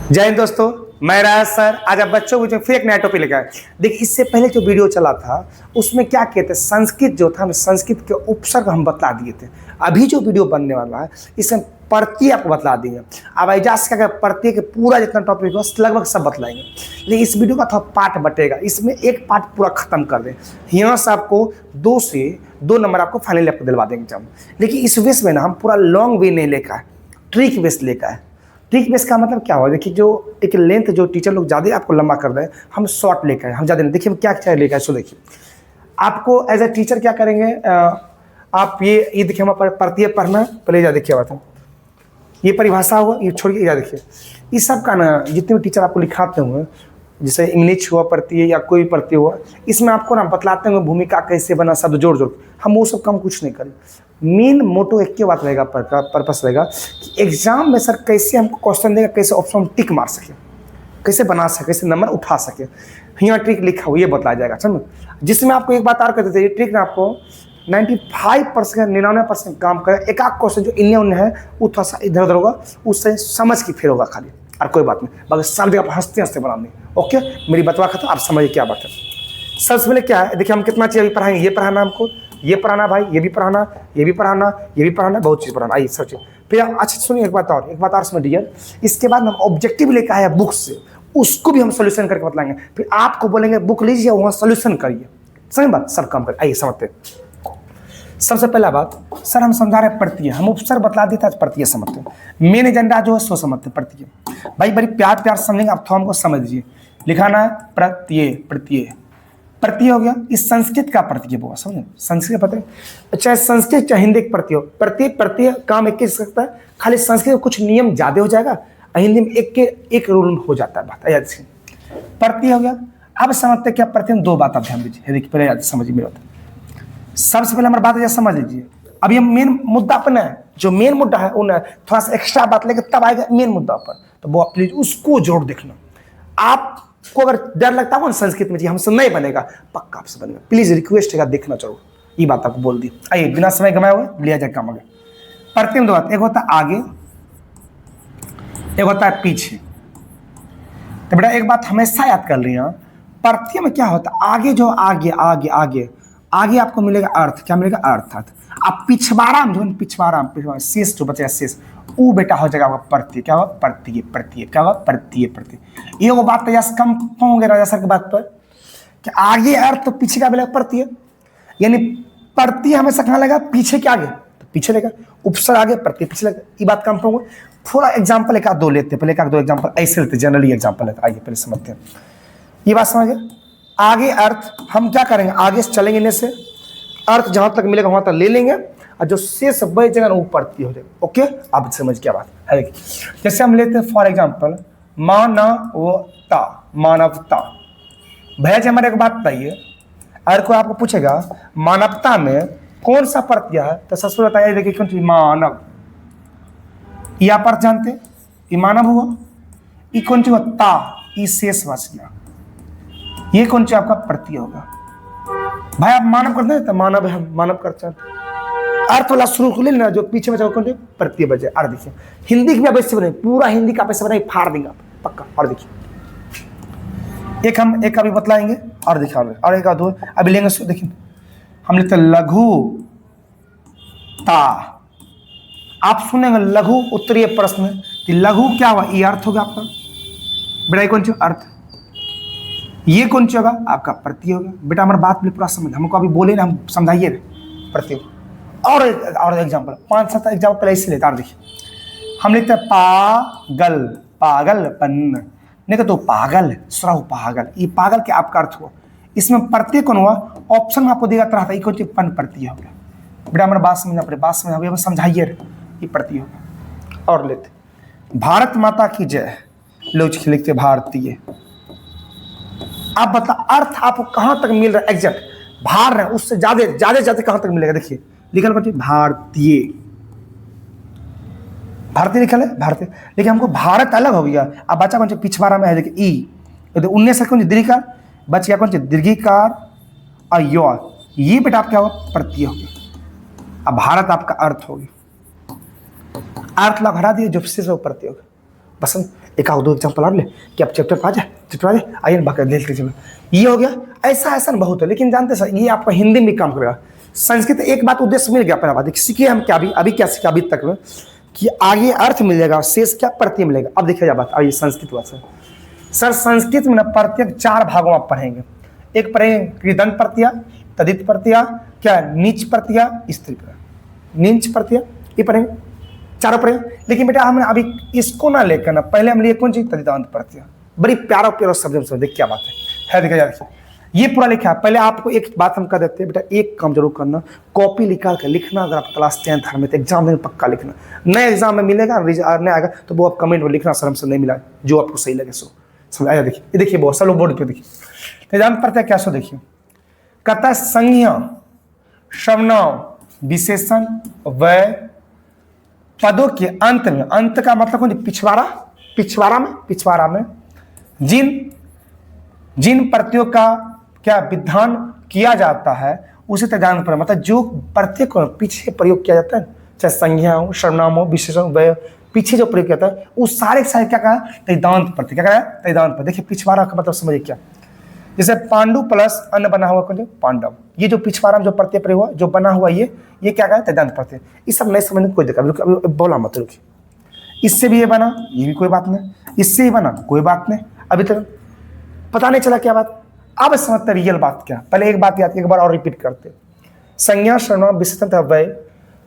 जय हिंद दोस्तों, मैं राज सर। आज आप बच्चों को जो फिर एक नया टॉपिक लेकर आए। देखिए, इससे पहले जो वीडियो चला था उसमें क्या कहते हैं, संस्कृत जो था, संस्कृत के उपसर्ग हम बता दिए थे। अभी जो वीडियो बनने वाला है इसमें प्रत्यय आपको बता देंगे। अब एजाज का प्रत्यय के पूरा जितना टॉपिक हो लगभग सब बतलाएंगे, लेकिन इस वीडियो का थोड़ा पार्ट बटेगा। इसमें एक पार्ट पूरा खत्म कर दें, यहाँ से आपको 2 से 2 नंबर आपको फाइनली आपको दिलवा देंगे एग्जाम। लेकिन इस वेस में ना हम पूरा लॉन्ग वे नहीं लेकर है, ट्रिक वेस लेकर है। ट्रिक बेस का मतलब क्या हुआ, देखिए जो एक लेंथ जो टीचर लोग ज़्यादा आपको लंबा कर रहे हैं, हम शॉर्ट लेकर हम ज़्यादा नहीं। देखिए हम क्या क्या लेकर, सो देखिए आपको एज ए टीचर क्या करेंगे, आप ये देखिए हमारा प्रत्यय पढ़ना है, पहले जा देखिए बात, ये परिभाषा हुआ, ये छोड़ के देखिए इस सब का ना जितने भी टीचर आपको लिखाते होंगे, जैसे इंग्लिश हुआ प्रत्यय या कोई प्रत्यय हुआ, इसमें आपको ना बतलाते होंगे भूमिका कैसे बना, शब्द जोड़ जोड़। हम वो सब काम कुछ नहीं करें। मेन मोटो एक ही बात रहेगा, पर्पस रहेगा कि एग्जाम में सर कैसे हमको क्वेश्चन देगा, कैसे ऑप्शन हम टिक मार सके, कैसे बना सके, कैसे नंबर उठा सके। यहाँ ट्रिक लिखा हुआ ये बतलाया जाएगा, समझ। जिसमें आपको एक बात और कहते थे, ये ट्रिक ना आपको 95% 99% काम करे। एक आध क्वेश्चन जो इन्हें उन्हें है वो थोड़ा सा इधर उधर होगा, उससे समझ के फिर होगा खाली, और कोई बात नहीं। बाकी सब जगह हंसते हंसते बनानी। ओके, मेरी बतवा खत्म, आप समझिए क्या बात है। सबसे पहले क्या है, देखिए हम कितना चीज़ अभी पढ़ाएंगे। ये पढ़ाना हमको, ये पढ़ाना भाई, ये भी पढ़ाना, ये भी पढ़ाना, ये भी पढ़ाना, बहुत चीज़ पढ़ाना। आइए सब चीज़ फिर अच्छा सुनिए, एक बात और समझिए। इसके बाद हम ऑब्जेक्टिव लेकर आए बुक से, उसको भी हम सोल्यूशन करके बतलाएंगे। फिर आपको बोलेंगे बुक लीजिए, वहाँ सोल्यूशन करिए। सही बात, सब काम कर। आइए समझते। सबसे पहला बात, सर हम समझा रहे प्रत्यय, हम उपसर्ग बतला देता है, प्रत्यय समझते हैं। मेन एजेंडा जो है सो समझते प्रत्यय। भाई बड़ी प्यार प्यार समझेंगे आप, तो हमको समझ लीजिए। लिखाना है प्रत्यय, प्रत्यय प्रत्यय हो गया। इस संस्कृत का प्रत्यय बोला, समझे, संस्कृत प्रत्यय, चाहे संस्कृत चाहे हिंदी प्रत्यय हो। प्रत्यय प्रत्यय काम एक सकता है, खाली संस्कृत में कुछ नियम ज्यादा हो जाएगा, हिंदी में एक रूल हो जाता है। बात प्रत्यय हो गया। अब समझते क्या प्रत्यय, 2 बात आप ध्यान दीजिए। देखिए पहले समझिए मेरी बात। सबसे पहले हमारी बात है, समझ लीजिए। अभी हम मेन मुद्दा पर है, जो मेन मुद्दा है उन थोड़ा सा एक्स्ट्रा बात लेकर तब आएगा मेन मुद्दा पर, तो वो प्लीज उसको जोड़ देखना। आपको अगर डर लगता हो ना संस्कृत में जी हमसे नहीं बनेगा, पक्का आपसे बनेगा। प्लीज रिक्वेस्ट है, देखना जरूर। ये बात आपको बोल दी। आइए बिना समय गंवाए हुए लिया जाए काम आगे। प्रत्यय में 2 बात, एक होता है आगे, एक होता है पीछे। तो बेटा एक बात हमेशा याद कर लिया, प्रत्यय में क्या होता है, आगे जो आगे आगे आगे आगे आपको मिलेगा अर्थ। क्या मिलेगा, अर्थ। अब पिछवाड़ा जो पिछवाड़ा शेष जो बचेगा शेष, वो बेटा हो जाएगा प्रत्यय। क्या होगा, प्रत्यय। प्रत्यय क्या होगा, प्रत्यय। प्रत्यय ये वो बात है, कम होंगे राजा सर की बात पर कि आगे अर्थ तो पीछे का मिलेगा प्रत्यय। यानी प्रत्यय हमेशा कहाँ लगा, पीछे के आगे तो पीछे लेगा, उपसर्ग आगे प्रत्यय पीछे लगा। ये बात कम होंगे। थोड़ा एग्जाम्पल एक आध 2 लेते, पहले एक आध 2 एग्जाम्पल ऐसे लेते, जनरली एग्जाम्पल लेते। आइए पहले समझते हैं। ये बात समझ गए। आगे अर्थ हम क्या करेंगे, आगे से चलेंगे, इन्हें से अर्थ जहां तक मिलेगा वहां तक ले लेंगे, और जो शेष बच जाएगा वो प्रत्यय हो जाएगा। ओके, आप समझ क्या बात है। जैसे हम लेते हैं फॉर एग्जांपल मानवता, मानवता। भैया जी हमारे एक बात बताइए, अगर कोई आपको पूछेगा मानवता में कौन सा प्रत्यय है, तो सबसे बताइए। देखिए कौन सी, मानव। ये आप अर्थ जानते हैं, ये मानव हुआ। ये कौन सी हुआ, ता, ये शेष बच गया। ये कौन सा आपका प्रत्यय होगा। भाई आप मानव करते हैं, तो मानव है, हम मानव करते हैं। अर्थ वाला शुरू को ले लेना, जो पीछे बचा कौन सा प्रत्यय बचे। और देखिए हिंदी की भी आप ऐसे बनाए, पूरा हिंदी का आप ऐसे बनाए, फाड़ देंगे आप पक्का। और देखिए एक अभी बतलाएंगे, और दिखा और एक दो अभी लेंगे। देखिए हम लेते लघु ता। आप सुनेंगे लघु उत्तरीय प्रश्न कि लघु क्या हुआ, ये अर्थ होगा आपका। बेटा कौन सा अर्थ, ये कौन सा होगा आपका प्रत्यय होगा। बेटा हमारा बात में पूरा समझ, हमको अभी बोले ना, हम समझाइए प्रत्यय। और एग्जांपल 5-7 एग्जांपल ऐसे लेते हैं। देखिए हम लिखते हैं पागल, पागलपन। नहीं तो पागल, श्रव पागल। ये पागल के आपका अर्थ हुआ। इसमें प्रत्यय कौन हुआ, ऑप्शन में आपको देगा तरह था, ये कौन सी पन प्रत्यय हो गया। बेटा हमारे बात समझना पड़े, बात समझना, अभी समझाइए, ये प्रत्यय होगा। और लेते भारत माता की जय, लोग लिखते भारतीय। आप बता अर्थ आपको कहां तक मिल रहा है, एग्जैक्ट भार है उससे ज्यादा कहां तक मिलेगा। देखिए लिखल कौन, भारतीय। भारतीय लिखल है, भारतीय। लेकिन हमको भारत अलग हो गया। अब बचा कौन सा, पिछवाड़ा में है देखिए ई, तो 19 से कौन सी दीर्घिकार बच गया, कौन सी दीर्घिकार और यो। ये बेटा आप क्या होगा, प्रत्यय हो गया। अब भारत आपका अर्थ हो गया। अर्थ लग हटा दिए, जो शेष प्रत्यय होगा। पसंद एक आध दो एग्जाम्पल और ले कि आप चैप्टर आ जाए आइए बाकी देखते चलो। ये हो गया। ऐसा बहुत है, लेकिन जानते सर ये आपका हिंदी में काम करेगा। संस्कृत एक बात उद्देश्य मिल गया, पहला बात सीखिए हम क्या अभी क्या सीखे अभी तक में कि आगे अर्थ मिल जाएगा, शेष क्या प्रत्यय मिलेगा। अब देखिए बात आइए संस्कृत भाषा। सर संस्कृत में ना प्रत्येक 4 भागों में आप पढ़ेंगे। एक पढ़ेंगे कृदंत प्रत्यय, तदित प्रत्यय, क्या नीच प्रत्यय, स्त्री प्रत्यय, नीच प्रत्यय, ये पढ़ेंगे, चारों पढ़ेंगे। लेकिन बेटा हमने अभी इसको ना लेकर ना पहले हम लिए कौन चीज तदितांत प्रत्यय, बड़ी प्यारा शब्द देख क्या बात है देखा जाए ये पूरा लिखा है। पहले आपको एक बात हम कर देते हैं बेटा, एक काम जरूर करना, कॉपी निकाल कर लिखना। अगर आप क्लास 10th में तो एग्जाम में पक्का लिखना, नए एग्जाम में मिलेगा नहीं आएगा तो वो आप कमेंट में लिखना सर हमसे नहीं मिला, जो आपको सही लगे सो समझ आया। देखिए ये देखिए बहुत सब लोग बोर्ड पे देखिए तदितांत प्रत्यय क्या सो देखिए, कहता है संज्ञा सर्वनाम विशेषण व पदों के अंत में, अंत का मतलब कौन पिछवाड़ा में जिन प्रत्ययों का क्या विधान किया जाता है उसे तदितांत पर, मतलब जो प्रत्यय को पीछे प्रयोग किया जाता है, चाहे संज्ञा हो सर्वनाम हो विशेषण व पीछे जो प्रयोग किया जाता है उस सारे क्या कहा तदितांत प्रत्यय, क्या कहा तदितांत पर। देखिए पिछवाड़ा का मतलब समझिए क्या, जैसे पांडु प्लस अन्न बना हुआ कौन पांडव, ये जो पिछवाड़ा में जो प्रत्यय प्रयोग हुआ जो बना हुआ ये क्या कहा तदितांत प्रत्यय। ये सब नहीं समझने कोई दिक्कत बोला मत रुकी, इससे भी ये बना ये भी कोई बात नहीं, इससे ही बना कोई बात नहीं, अभी तक पता नहीं चला क्या बात। अब समझते रियल बात क्या, पहले एक बात याद एक बार और रिपीट करते, संज्ञा सर्वनाम विशेषण व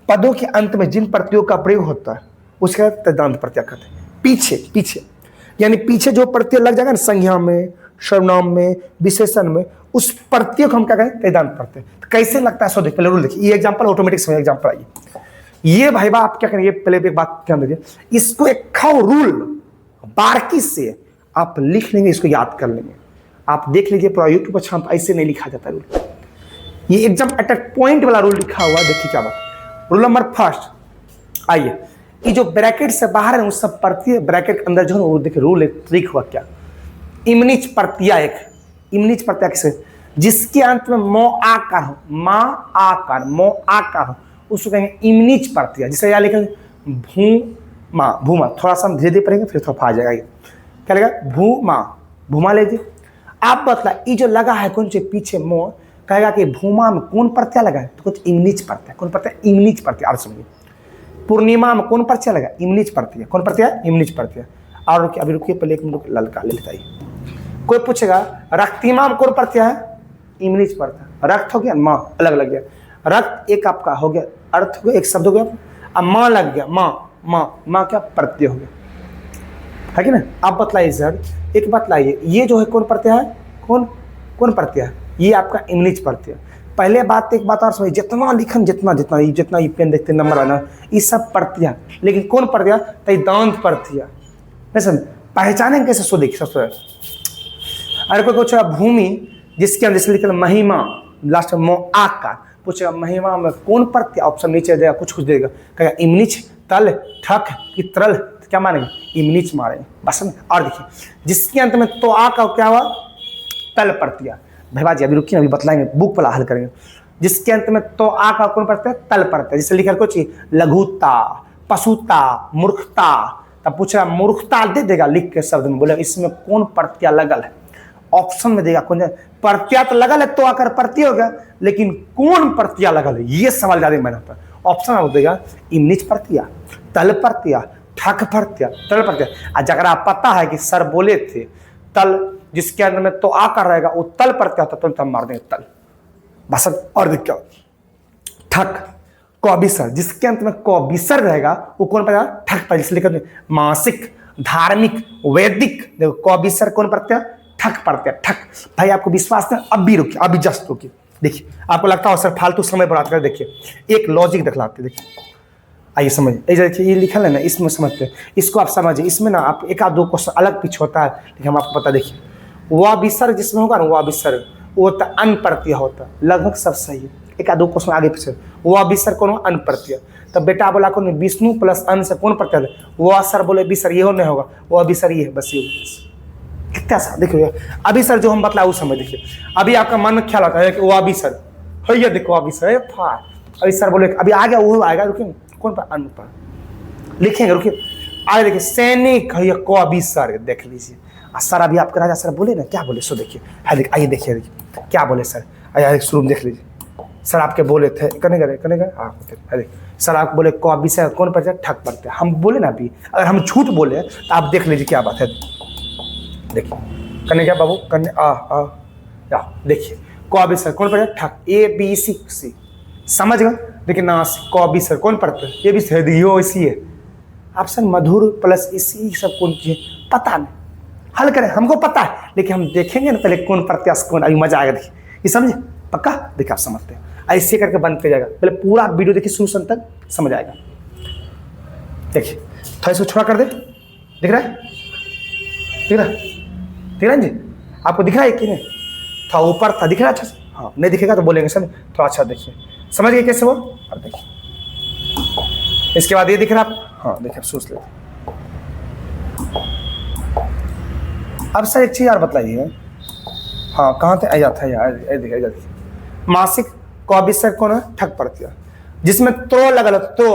पदों के अंत में जिन प्रत्ययों का प्रयोग होता है उसका तदितांत प्रत्यय कहते हैं। पीछे यानी पीछे जो प्रत्यय लग जाएगा ना संज्ञा में सर्वनाम में विशेषण में, उस प्रत्यय को हम क्या कहें तदितांत प्रत्यय। तो कैसे लगता है सो देखिए, पहले रूल देखिए, ये एग्जांपल ऑटोमेटिक समझ एग्जांपल आइए। ये भाई आप क्या करेंगे, पहले एक बात ध्यान दीजिए, इसको एक खाओ रूल बारीकी से आप लिख लेंगे, इसको याद कर लेंगे। आप देख लीजिए पूरा यूट्यूब पर छाप ऐसे नहीं लिखा जाता रूल, ये एकदम एट पॉइंट वाला रूल लिखा हुआ। देखिए क्या बात, रूल नंबर फर्स्ट आइए, ये जो ब्रैकेट से बाहर है उस सब प्रत्यय ब्रैकेट अंदर जो है देखिए रूल एक ट्रिक हुआ क्या, इमनिच प्रत्यय, एक इमनिच प्रत्यय से जिसके अंत में मो आकार हो, माँ आकार मो आकार हो उसको कहेंगे इमनिच प्रत्यय। जिसे यहाँ लिखेंगे भूमा, थोड़ा सा हम धीरे धीरे पढ़ेंगे फिर थोड़ा आ जाएगा। ये क्या लगेगा भूमा लीजिए। आप बतला ये जो लगा है कौन से पीछे मो, कहेगा कि भूमा में कौन प्रत्यय लगा है तो कुछ इमनिच प्रत्यय, कौन प्रत्यय इमनिच प्रत्यय। आप समझिए पूर्णिमा में कौन प्रत्यय लगा इमनिच प्रत्यय, कौन प्रत्यय इमनिच प्रत्यय। और रुकिए अभी रुकिए पहले एक मिनट ललका ले लेता है। कोई पूछेगा रक्तिमा में कौन प्रत्यय है इमनिच प्रत्यय, रक्त हो गया माँ अलग लग गया, रक्त एक आपका हो गया अर्थ हो गया एक शब्द हो गया, अब माँ लग गया माँ क्या प्रत्यय हो गया है कि ना। आप बतलाइए सर एक बतलाइए ये जो है कौन प्रत्यय है, कौन प्रत्यय है, ये आपका इमनिच प्रत्यय। पहले बात एक बात और समझिए, जितना लिखन जितना ये पेन देखते नंबर आना ये सब प्रत्यय, लेकिन कौन प्रत्यय तदितांत प्रत्यय। नहीं पहचानेंगे कैसे सो देखिए सबसे। अरे कोई पूछेगा भूमि जिसके अंदर जैसे लिखा महिमा लास्ट में मो आकार, पूछेगा महिमा में कौन प्रत्यय, ऑप्शन नीचे देगा कुछ देगा, कहेगा इमनिच तल ठक कि तरल, क्या मानेंगे इमनिच मारेंगे बस। और देखिए जिसके अंत में तो आ का क्या हुआ तल प्रत्यय। भैया जी अभी रुकिए अभी बतलाएंगे बुक पर हल करेंगे। जिसके अंत में तो आ का कौन प्रत्यय तल प्रत्यय, जिससे लिखा कुछ लघुता पशुता मूर्खता, तब पूछ रहा मूर्खता दे देगा लिख के शब्द में, बोले इसमें कौन प्रत्यय लगल है, ऑप्शन में देगा कौन प्रत्यय तो लगल है तो आकर प्रत्यय हो गया, लेकिन कौन प्रत्यय लगल है ये सवाल ज्यादा मैंने होता है। ऑप्शन में देगा इमनिच प्रत्यय तल प्रत्यय ठक प्रत्यय तल प्रत्यय। अगर आप पता है कि सर बोले थे तल जिसके अंदर में तो आकर रहेगा वो तल प्रत्यय होता तो हम मार देंगे तल बस। और देखिए ठक कौबिसर जिसके अंत में कौबिसर रहेगा वो कौन पड़ेगा ठक पर, इसलिए कहते हैं मासिक धार्मिक वैदिक। देखो कौबिसर कौन प्रत्यय ठक प्रत्यय ठक। भाई आपको विश्वास नहीं अब भी रुकिए अभी जस्ट रुकिए, देखिए आपको लगता है सर फालतू समय बढ़ाते कर, देखिए एक लॉजिक दिखलाते देखिए आइए समझिए। देखिए ये लिखा है ना इसमें समझते हैं, इसको आप समझिए। इसमें ना आप एक आध दो क्वेश्चन अलग पीछे होता है लेकिन हम आपको पता देखिए वह विसर्ग जिसमें होगा ना वह विसर्ग वो तो अन प्रत्यय होता है, लगभग सब सही है। एक आध दो क्वेश्चन आगे पीछे वह विसर्ग कौन अन प्रत्यय, तब बेटा बोला कौन विष्णु प्लस अन से कौन प्रत्यय है, वह सर बोले विसर्ग ये नहीं होगा वह विसर्ग ये है बस ये कितना सा देखिए। अभी सर जो हम बतला उस समय देखिए अभी आपका मन में ख्याल आता है कि वह विसर्ग है ये देखो विसर्ग अभी सर बोले अभी आ गया वो आएगा रुकिए कौन पर अन पर लिखेंगे रुकिए। आगे देखिए सैनिक है क भी सर, देख लीजिए। सर अभी आपके राजा सर बोले ना, क्या बोले सो देखिए, आइए देखिए क्या बोले सर, आइए शुरू में देख लीजिए। सर आपके बोले थे कने गए हाँ सर आप बोले क भी सर कौन पढ़ते ठक पढ़ते, हम बोले ना अभी, अगर हम झूठ बोले तो आप देख लीजिए क्या बात है। देखिए कने क्या बाबू, कने आ देखिए क भी सर कौन पढ़ते ठक, ABCC समझ गए। लेकिन ना क भी सर कौन पढ़ते, ये भी सर यो इसी है ऑप्शन मधुर प्लस इसी सब कौन चीज पता नहीं, हल करें हमको पता है, लेकिन हम देखेंगे ना पहले कौन प्रत्याश कौन, अभी मजा आएगा। देखिए ये समझे पक्का, देखिए आप समझते हैं ऐसे करके बंद कर जाएगा, पहले पूरा वीडियो देखिए शुरू से अंत तक समझ आएगा। देखिए थोड़ा इसको छोड़ा कर दे, दिख रहा है जी, आपको दिख रहा है कि नहीं, थोड़ा ऊपर था दिख रहा है अच्छा से, हाँ नहीं दिखेगा तो बोलेंगे समझ, थोड़ा अच्छा देखिए समझ गए कैसे वो। और देखिए इसके बाद ये दिख रहा है आप, हाँ देखिए सोच लेते। अब सर एक चीज और बताइए, हाँ कहाँ थे, आ जाता है यार, देखिए मासिक क सर कौन है ठक प्रत्यय, जिसमें त्रो लगल त्रो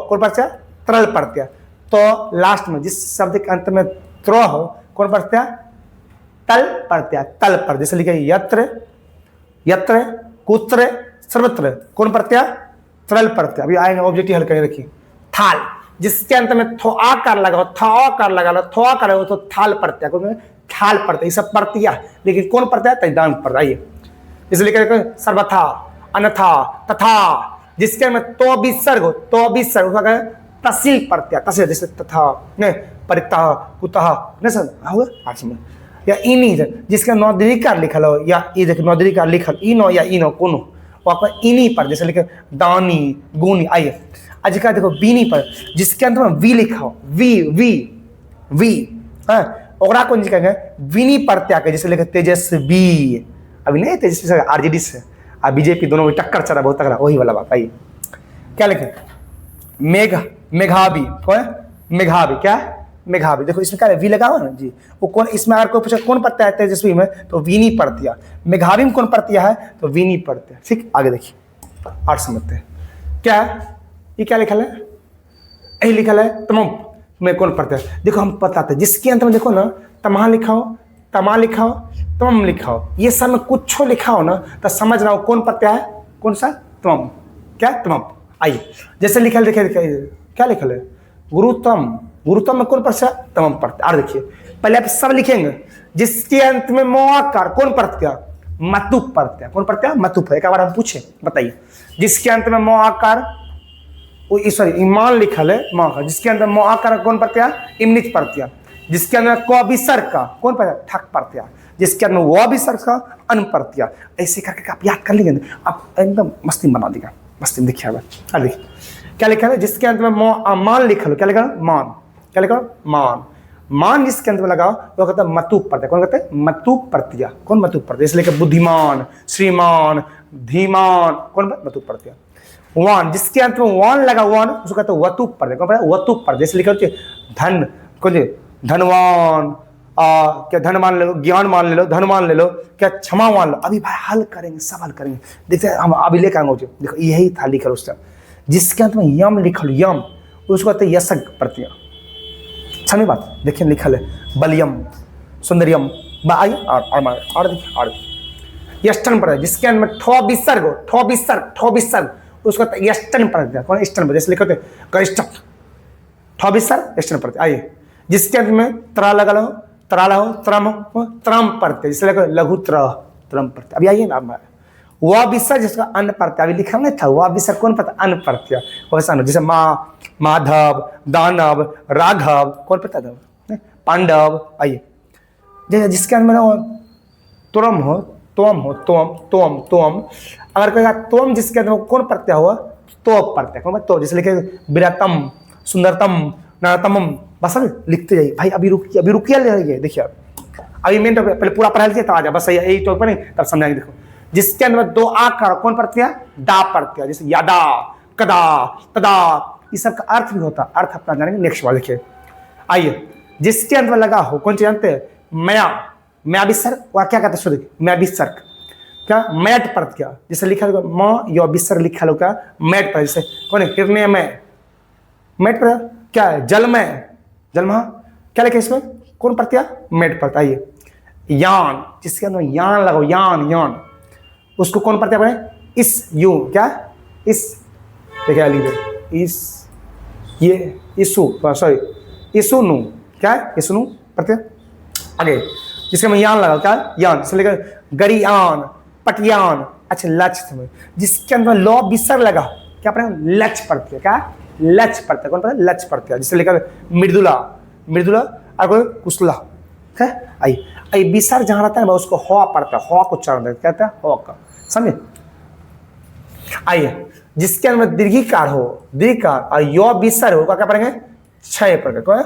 कौन प्रत्यय तरल प्रत्यय, तो लास्ट में जिस शब्द के अंत में त्रो हो कौन प्रत्यय तल प्रत्यय, जैसे लिखे यत्र कुत्र सर्वत्र कौन प्रत्यय तरल प्रत्यय। अभी आएंगे ऑब्जेक्टिव हल करके देखिए, थाल जिसके अंत में थो आकार लगा, थो आकार हो तो थाल प्रत्यय, कौन थाल प्रत्यय, ये सब प्रत्यय, लेकिन कौन प्रत्यय तैदान प्रत्यय। आइए इसलिए लिखे सर्वथा अन्यथा तथा, जिसके में तो विसर्ग हो, तो विसर्ग उसका तहसील प्रत्यय, तहसील जैसे तथा ने परितः कुतः ने सर या इनी, जिसका नौदरीकार लिखल हो, या ये देखिए नौदरीकार लिखल इनो या इनो कोनो, वो आपका इनी पर जैसे लिखे दानी गुनी। आइए आज का देखो बीनी पर, जिसके अंत में वी लिखा हो, वी हाँ ओकरा कौन जी कहेंगे विनी प्रत्यय के, जैसे लिखे तेजस्वी, अभी नहीं तेजस्वी से RJD से और बीजेपी दोनों में टक्कर चला बहुत तगड़ा, वही वाला बात। आइए क्या लिखे मेघावी, कौन मेघावी, क्या मेघावी, देखो इसमें क्या वी लगा हुआ ना जी, वो कौन, इसमें अगर कोई पूछे कौन प्रत्यय है तेजस्वी में तो विनी प्रत्यय, मेघावी में कौन प्रत्यय है तो विनी प्रत्यय। ठीक आगे देखिए और समझते हैं क्या ये क्या लिखा है, यही लिखा है तमाम में कौन प्रत्यय। देखो हम बताते हैं जिसके अंत में देखो ना तमा लिखा हो, तमा लिखा हो, तमाम लिखा हो, ये सब में कुछ लिखा हो ना तो समझ रहा हो कौन प्रत्यय है, कौन सा तमाम, क्या तमाम। आइए जैसे लिखा देखिए क्या लिखा है गुरुतम में कौन प्रत्यय तमाम प्रत्यय। और देखिए पहले आप सब लिखेंगे, जिसके अंत में मोआकार कौन प्रत्यय मतुप प्रत्यय, कौन प्रत्यय मतुप है। एक बार हम पूछे बताइए, जिसके अंत में मोआकार सॉरी ईमान लिखल है माँ, जिसके अंदर मोआकार कौन प्रत्यय इमनित प्रत्यय, जिसके अंदर क विसर्ग का कौन प्रत्यय ठक प्रत्यय, जिसके अंदर व विसर्ग का अन प्रत्यय। ऐसे करके आप याद कर लेंगे, आप एकदम मस्ती बना देगा, मस्ती देखिए। अब देखिए क्या लिखा है, जिसके अंत में मान लिखल, क्या लिखा मान, क्या लिखा मान जिसके अंत में लगाओ वो कहता है मतुप प्रत्यय, कौन कहते हैं मतुप प्रत्यय, कौन मतुप प्रत्यय, इसलिए बुद्धिमान श्रीमान धीमान कौन मतुप प्रत्यय। वान जिसके अंत में वान लगा, वान उसको कहते हैं वतुप प्रत्यय, कौन पता वतुप प्रत्यय, जैसे लिखा धन कौन धनवान, क्या धन मान ले लो, ज्ञान मान ले लो, धन मान ले लो, क्या क्षमा मान लो। अभी भाई हल करेंगे, सब हल करेंगे, देखते हम अभी लेकर आएंगे। देखो यही था लिखल उस टाइम, जिसके अंत में यम लिखल, यम उसको कहते हैं यशक प्रत्यय। छमी बात देखिए लिखल है बलियम सुंदरियम, आइए और देखिए और यष्टन प्रत्यय, जिसके अंत में ठो विसर्ग उसको यष्टन प्रत्यय, कौन यष्टन प्रत्यय, जैसे लिखते हैं गरिष्ठ ठो विसर्ग यष्टन प्रत्यय। आइए जिसके अंत में त्रा लगा हो, त्राला हो, त्रम प्रत्यय, जैसे लिखो लघु त्रम प्रत्यय। अभी आइए ना वह विसर्ग जिसका अन्न प्रत्यय, अभी लिखा नहीं था वह विसर्ग कौन प्रत्यय अन्न प्रत्यय, वैसा ना जैसे माधव दानव राघव कौन प्रत्यय था पांडव। आइए जैसे जिसके अंत में तुरम हो, तोम अगर कहेगा तोम जिसके अंदर कौन प्रत्यय हुआ तो प्रत्यय, कौन तो, जैसे लिखे विरतम सुंदरतम नरतम, बस लिखते जाइए भाई। अभी रुकिए देखिए अभी मेन टॉपिक पहले पूरा पढ़ा लीजिए तो आ जाए, बस यही टॉपिक नहीं तब समझाएंगे। देखो जिसके अंदर दो आकार कौन प्रत्यय दा प्रत्यय, जैसे यादा कदा तदा, ये सब का अर्थ भी होता है, अर्थ अपना जानेंगे नेक्स्ट बार। देखिए आइए जिसके अंदर लगा हो कौन चीज जानते हैं मैं विसर्ग, वह क्या कहते हैं शुद्ध मैं विसर्ग, क्या मैट प्रत्यय, जैसे लिखा म या विसर्ग लिखा लो क्या मैट पर, जैसे कौन है हिरण्य में मैट पर क्या है, जलमय, जलमय क्या लिखा इसमें, कौन प्रत्यय, मेट प्रत्यय। आइए यान, जिसके अंदर यान लगाओ, यान यान, उसको कौन प्रत्यय बने, इस, यू, क्या इस, देखिए लिख इस, ये इसु, सॉरी इसुनु, क्या है इसुनु प्रत्यय। आगे जिसके में यान लगाओ, क्या यान, इसमें लेकर गरियान, पटियान। अच्छा लक्ष्य में जिसके अंदर लौ विसर्ग लगा, क्या पढ़ेंगे, लक्ष्य प्रत्यय, क्या लक्ष्य प्रत्यय, कौन पढ़े, लक्ष्य प्रत्यय। जिससे लेकर मृदुला, मृदुला और कुशला, ठीक है। आई विसर्ग जहां रहता है ना उसको हवा पड़ता है, हवा को उच्चारण देते, कहते हैं हवा का, समझे। आइए जिसके अंदर दीर्घिकार हो, दीर्घिकार और यो विसर्ग हो, क्या पढ़ेंगे, छह प्रकार, क्या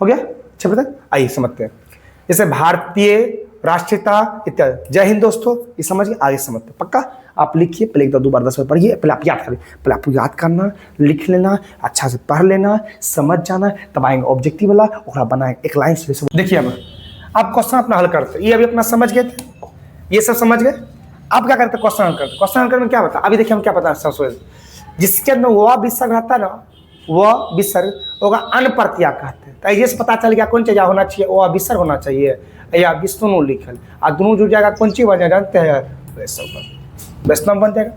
हो गया, छह प्रकार। आइए समझते हैं, जैसे भारतीय, राष्ट्रीयता इत्यादि। जय हिंद दोस्तों, ये समझ गए, आगे समझते हैं, पक्का। आप लिखिए, पहले 1 2 बार 10 बार पढ़िए, पहले आप याद करिए, पहले आपको याद करना, लिख लेना, अच्छा से पढ़ लेना, समझ जाना, तब आएंगे ऑब्जेक्टिव वाला, और बनाएंगे एक लाइन से। देखिए अब आप क्वेश्चन अपना हल करते, ये अभी अपना समझ गए थे, ये सब समझ गए। अब क्या करते, क्वेश्चन हल करते। क्वेश्चन हल करने में क्या बता, अभी देखिए हम क्या पता है सबसे, जिसके अंदर वह विसर्ग रहता है ना, वह विसर्ग होगा अनप्रत्यय कहते हैं। तो ये से पता चल गया कौन चीज होना चाहिए, वह विसर्ग होना चाहिए या विष्णु लिखल, और दोनों जुड़ जाएगा, कौन चीज बन जाए जानते हैं, वैष्णव बन जाएगा,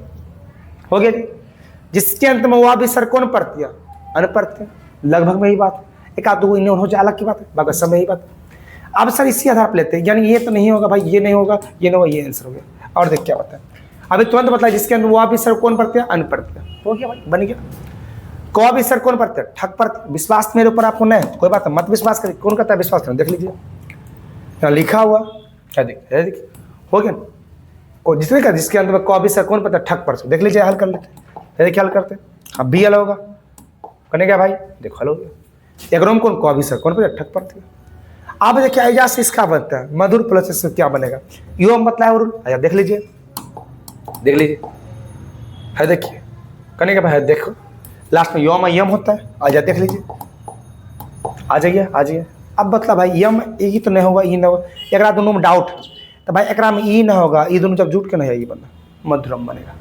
हो गया जी। जिसके अंत में वह विसर्ग कौन प्रत्यय, अनप्रत्यय, लगभग में ही बात, एक आध दो इन्हें हो जाए अलग की बात है, बाकी सब में ही बात। अब सर इसी आधार पर लेते हैं, यानी ये तो नहीं होगा भाई, ये नहीं होगा, ये नहीं होगा, ये आंसर हो गया। और देख क्या बताए, अभी तुरंत बताया, जिसके अंदर वह विसर्ग कौन प्रत्यय, अनप्रत्यय, हो गया भाई, बन गया। कौ विसर्ग कौन प्रत्यय, ठक प्रत्यय। विश्वास मेरे ऊपर आपको नहीं, कोई बात है, मत विश्वास करिए, कौन कहता है विश्वास करें, देख लीजिए यहाँ लिखा हुआ, क्या देखिए, हो गया को जिसने का, जिसके अंदर में कौ विसर्ग कौन प्रत्यय, ठक प्रत्यय, देख लीजिए, हल कर लेते, देखिए हल करते। अब बी हल होगा, करने क्या भाई, देखो हल हो गया। एक रोम कौन, कौ विसर्ग कौन प्रत्यय, ठक प्रत्यय। अब देखिए एजा से इसका बनता है मधुर प्लस इससे क्या बनेगा, यो मतलब रूल, आया देख लीजिए, देख लीजिए, है देखिए, करने के भाई देखो लास्ट में यम यम होता है, आजा देख लीजिए, आ जाइए आ जाइए। अब मतलब भाई यम ये तो नहीं होगा, ये नहीं होगा, एक दोनों में डाउट, तो भाई एक में ई ना होगा, ये दोनों जब जुट के नहीं, ये बना मधुरम बनेगा,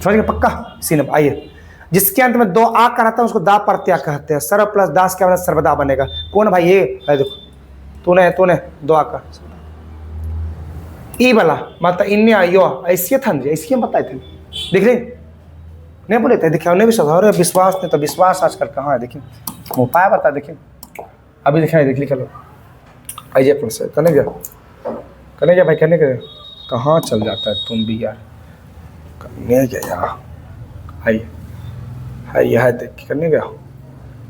समझ गए पक्का। सी नंबर आइए, जिसके अंत में 2 आ रहता है उसको दा प्रत्यय कहते हैं। सर्व प्लस दास क्या बना, सर्वदा बनेगा। कौन भाई, ये है देखो, तूने 2 आ का ई वाला मतलब इन्ने आयो, ऐसे था ना, ऐसे हम बताए थे, देख रहे नहीं बोले थे, देखिए उन्हें भी सधार विश्वास नहीं, तो विश्वास आजकल कहाँ है, देखिए उपाय बता, देखिए अभी देखा देख लिखा लो, आइए अपन से करने गया भाई, करने गया, कहाँ चल जाता है तुम भी यार, करने गया, आइए आइए है देख, करने गया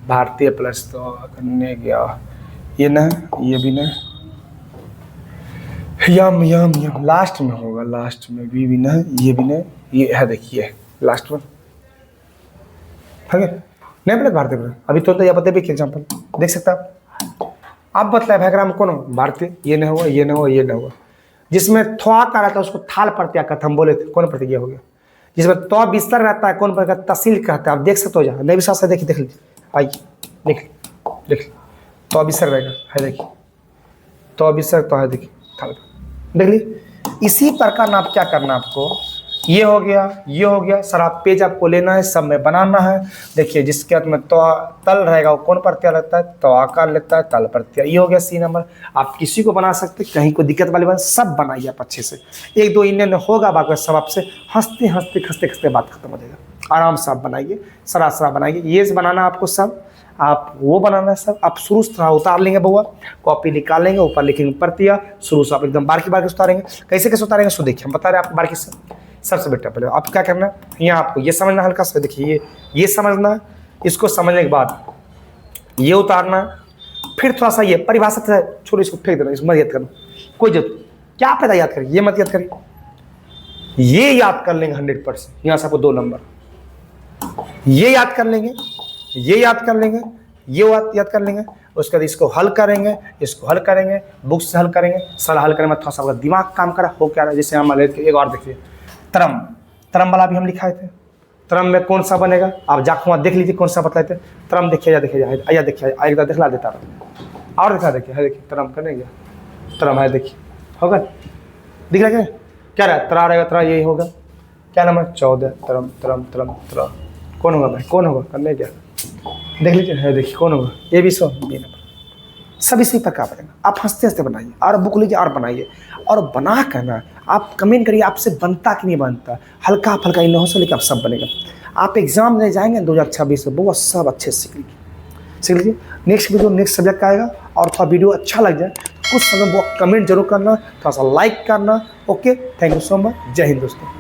भारतीय प्लस तो करने गया, ये न ये भी न, यम यम यम लास्ट में होगा, लास्ट में भी न, ये भी न, ये है देखिए लास्ट में, ठीक है नहीं बोले भारतीय प्लस। अभी तो यह बताइए कि एग्जाम्पल देख सकते आप, अब बतलाए भाईग्राम कौन हो, भारतीय, ये नहीं हुआ, ये नहीं हुआ, ये नहीं हुआ। जिसमें थवा का रहता है उसको थाल प्रत्यय कहते, हम बोले थे, कौन प्रत्यय हो गया। जिसमें तो बिस्तर रहता है कौन प्रत्यय, तहसील कहते हैं, आप देख सकते हो, जहाँ नहीं विश्वास है देखिए, देख लीजिए, आइए देख तो बिस्तर रहेगा, है देखिए, तो बिस्तर तो है देखिए, थाल देख लीजिए। इसी प्रकार आप क्या करना, आपको ये हो गया, ये हो गया, सारा पेज आपको लेना है, सब में बनाना है। देखिए जिसके अंत में तो तल रहेगा वो कौन प्रत्यय लगता है, तो आकार लगता है, तल प्रत्यय। ये हो गया सी नंबर। आप किसी को बना सकते, कहीं कोई दिक्कत वाली बात, सब बनाइए आप अच्छे से। 1 2 इंडियन होगा, बाकी सब आपसे हंसते हंसते खसते खसते बात खत्म हो जाएगा। आराम से आप बनाइए, सरा बनाइए, ये बनाना आपको सब, आप वो बनाना है सब। आप शुरू से उतार लेंगे बउआ, कॉपी निकाल लेंगे, ऊपर लिखेंगे प्रत्यय, शुरू से आप एकदम बारीकी बारीकी से उतारेंगे। कैसे कैसे उतारेंगे सो देखिए, हम बता रहे हैं आपको बारीकी से। सबसे बेटा पहले आप क्या करना है, यहाँ आपको ये समझना हल्का सा, देखिए ये समझना है, इसको समझने के बाद ये उतारना, फिर थोड़ा सा ये परिभाषा से छोड़ो, इसको फेंक देना, इसको मत याद करना, कोई जरूरत क्या पैदा याद करिए, ये मत याद करिए, ये याद कर लेंगे 100%। यहाँ से आपको 2 नंबर, ये याद कर लेंगे, ये याद कर लेंगे, ये याद कर लेंगे, उसके बाद इसको हल करेंगे, इसको हल करेंगे, बुक से हल करेंगे, सारा हल करेंगे, थोड़ा सा दिमाग काम करा हो क्या रहा है। जैसे हम एक और देखिए, तरम, तरम वाला भी हम लिखाए थे। तरम में कौन सा बनेगा, आप जाखुआ देख लीजिए कौन सा बतलाए थे। तरम देखिए, या देखिए, या देखिए, एक बार दिखला देता रहा और दिखा, देखिए है, देखिए तरम करने गया, तरम है देखिए, होगा दिख रहा है क्या रहा, तरा रहेगा, तरा यही होगा, क्या नाम है 14, तरम तरम तरम तरम, कौन होगा भाई, कौन होगा, करने गया देख लीजिए, है देखिए कौन होगा, ये भी 100 बी नंबर, सब इसी पर का बनेगा। आप हंसते हंसते बनाइए और बुक लीजिए और बनाइए, और बना कर ना आप कमेंट करिए आपसे बनता कि नहीं बनता। हल्का फल्का इन लोगों से लेकर आप सब बनेगा। आप एग्जाम में जाएंगे 2026 में, वो सब अच्छे से सीख लीजिए। नेक्स्ट वीडियो नेक्स्ट सब्जेक्ट का आएगा, और थोड़ा वीडियो अच्छा लग जाए कुछ समय वो कमेंट जरूर करना, थोड़ा सा लाइक करना। Okay, thank you so much. जय हिंद दोस्तों।